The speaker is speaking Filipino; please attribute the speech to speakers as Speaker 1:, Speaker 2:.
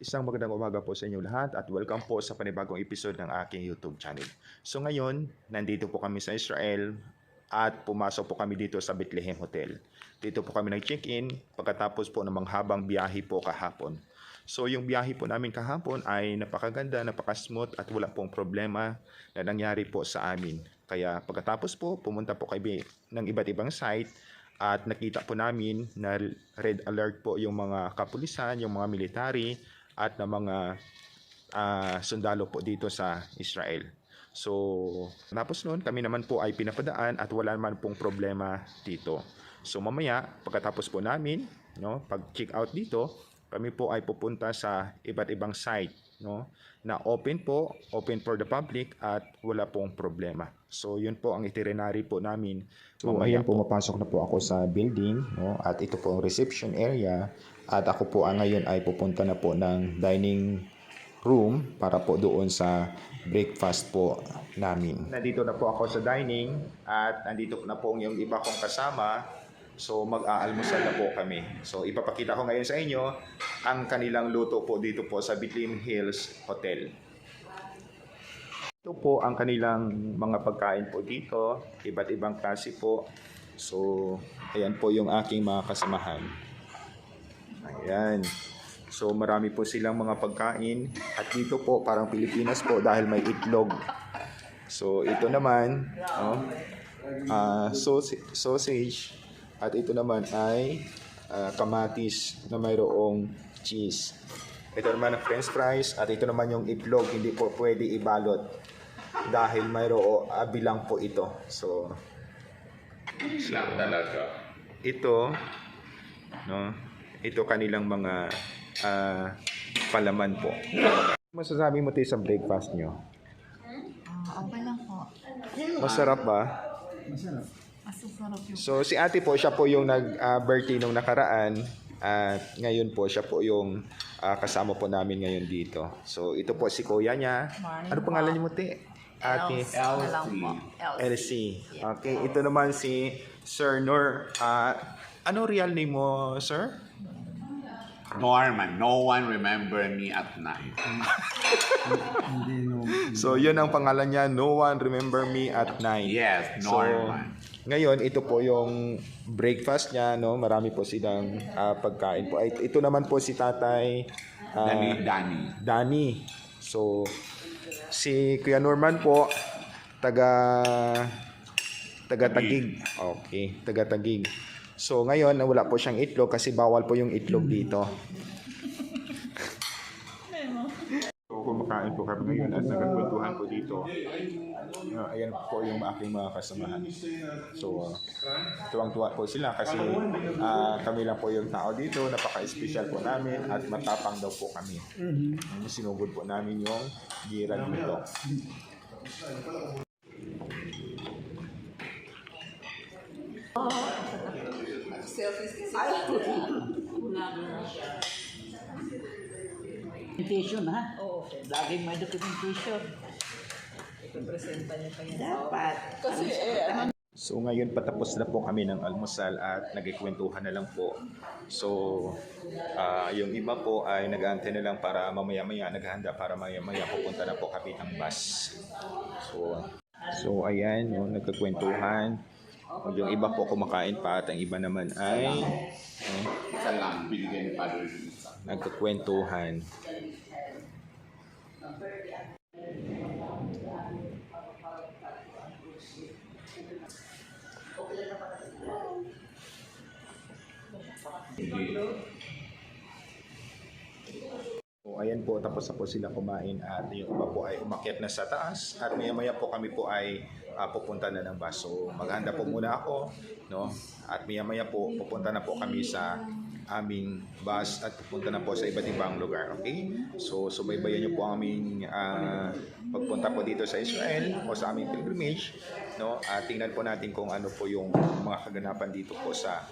Speaker 1: Isang magandang umaga po sa inyo lahat at welcome po sa panibagong episode ng aking YouTube channel. So ngayon, nandito po kami sa Israel at pumasok po kami dito sa Bethlehem Hotel. Dito po kami nag-check-in pagkatapos po ng habang biyahe po kahapon. So yung biyahe po namin kahapon ay napakaganda, napaka-smooth at wala pong problema na nangyari po sa amin. Kaya pagkatapos po, pumunta po kami ng iba't ibang site at nakita po namin na red alert po yung mga kapulisan, yung mga military at ng mga sundalo po dito sa Israel. So, tapos noon, kami naman po ay pinapadaan at wala naman pong problema dito. So, mamaya, pagkatapos po namin, pag-check out dito, kami po ay pupunta sa iba't ibang site, na open for the public at wala pong problema. So, yun po ang itinerary po namin. So, ayan po, mapasok na po ako sa building, at ito po ang reception area. At ako po ngayon ay pupunta na po ng dining room para po doon sa breakfast po namin. Nandito na po ako sa dining at nandito na po yung iba kong kasama. So mag-aalmusal na po kami. So ipapakita ko ngayon sa inyo ang kanilang luto po dito po sa Bethlehem Hills Hotel. Ito po ang kanilang mga pagkain po dito, iba't ibang klase po. So ayan po yung aking mga kasamahan. Ayan. So marami po silang mga pagkain at dito po parang Pilipinas po dahil may itlog. So ito naman, sausage at ito naman ay kamatis na mayroong cheese. Ito naman ang french fries at ito naman yung itlog, hindi po pwede ibalot dahil mayroong bilang po ito. So talaga. Ito kanilang mga palaman po. Masasabi mo tayo sa breakfast nyo?
Speaker 2: Okay lang po.
Speaker 1: Masarap ba?
Speaker 2: Masarap yung...
Speaker 1: So si ate po, siya po yung nag-birthday nung nakaraan at ngayon po siya po yung kasama po namin ngayon dito. So ito po si kuya niya. Ano pangalan niyo mo te? Ate Elsie. Okay, ito naman si Sir Nur. Ano real name mo, sir?
Speaker 3: Norman. No one remember me at night.
Speaker 1: So, yun ang pangalan niya. No one remember me at night.
Speaker 3: Yes,
Speaker 1: So,
Speaker 3: Norman.
Speaker 1: ngayon, ito po yung breakfast niya. Marami po silang pagkain po. Ito naman po si tatay Danny. So, si Kuya Norman po, taga-Tagig. Okay, taga-Tagig. So ngayon wala po siyang itlog kasi bawal po yung itlog dito. So kumakain po kami ngayon at nagkwentuhan po dito. Ayan po yung aking mga kasamahan. So tuwang-tuwa po sila kasi kami lang po yung tao dito. Napaka-espesyal po namin at matapang daw po kami. Sinugod po namin yung gira dito.
Speaker 4: Documentation, ha?
Speaker 2: Oo.
Speaker 4: Laging may documentation.
Speaker 2: Ipipresenta niyo pa yan.
Speaker 4: Dapat.
Speaker 2: Kasi
Speaker 1: So ngayon patapos na po kami ng almusal at nagkikwentuhan na lang po. So yung iba po ay nag-aantay na lang para mamaya-maya, naghahanda para mamaya-maya pupunta na po kami ng bus. So ayan, nagkikwentuhan. Yung iba po kumakain pa at ang iba naman ay
Speaker 3: Isa lang, binigyan ni Father Luisa.
Speaker 1: nagkikwentuhan. So, ayan po, tapos na po sila kumain at yung iba po ay umakyat na sa taas at maya-maya po kami po ay pupunta na ng bus. So maghanda po muna ako, at maya-maya po pupunta na po kami sa aming bus at pupunta na po sa iba't ibang lugar. Okay? So subaybayan niyo po ang aming pagpunta po dito sa Israel o sa aming pilgrimage. At tingnan po natin kung ano po yung mga kaganapan dito po sa